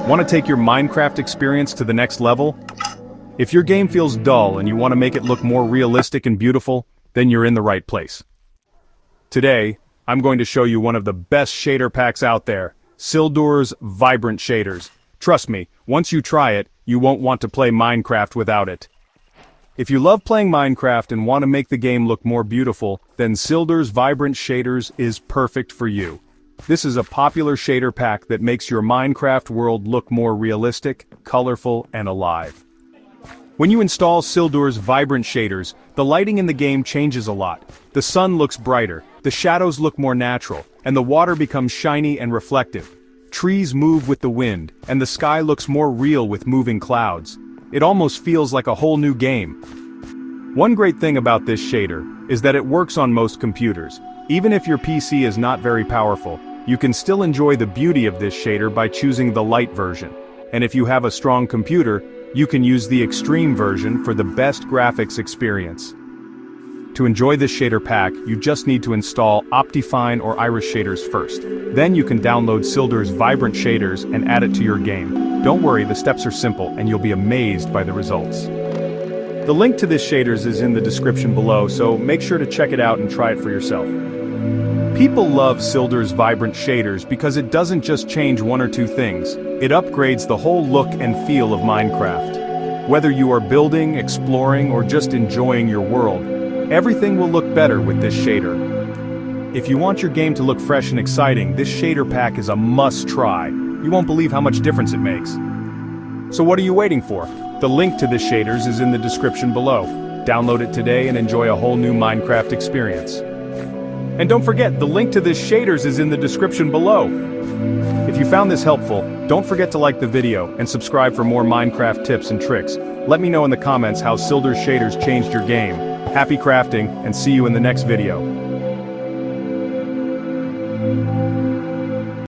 Want to take your Minecraft experience to the next level? If your game feels dull and you want to make it look more realistic and beautiful, then you're in the right place. Today, I'm going to show you one of the best shader packs out there, Sildur's Vibrant Shaders. Trust me, once you try it, you won't want to play Minecraft without it. If you love playing Minecraft and want to make the game look more beautiful, then Sildur's Vibrant Shaders is perfect for you. This is a popular shader pack that makes your Minecraft world look more realistic, colorful, and alive. When you install Sildur's Vibrant Shaders, the lighting in the game changes a lot. The sun looks brighter, the shadows look more natural, and the water becomes shiny and reflective. Trees move with the wind, and the sky looks more real with moving clouds. It almost feels like a whole new game. One great thing about this shader is that it works on most computers. Even if your PC is not very powerful, you can still enjoy the beauty of this shader by choosing the Lite version. And if you have a strong computer, you can use the Extreme version for the best graphics experience. To enjoy this shader pack, you just need to install OptiFine or Iris shaders first. Then you can download Sildur's Vibrant Shaders and add it to your game. Don't worry, the steps are simple and you'll be amazed by the results. The link to this shaders is in the description below, so make sure to check it out and try it for yourself. People love Sildur's Vibrant Shaders because it doesn't just change one or two things, it upgrades the whole look and feel of Minecraft. Whether you are building, exploring, or just enjoying your world, everything will look better with this shader. If you want your game to look fresh and exciting, this shader pack is a must-try. You won't believe how much difference it makes. So what are you waiting for? The link to this shaders is in the description below. Download it today and enjoy a whole new Minecraft experience. And don't forget, the link to this shaders is in the description below. If you found this helpful, don't forget to like the video and subscribe for more Minecraft tips and tricks. Let me know in the comments how Sildur's shaders changed your game. Happy crafting, and see you in the next video.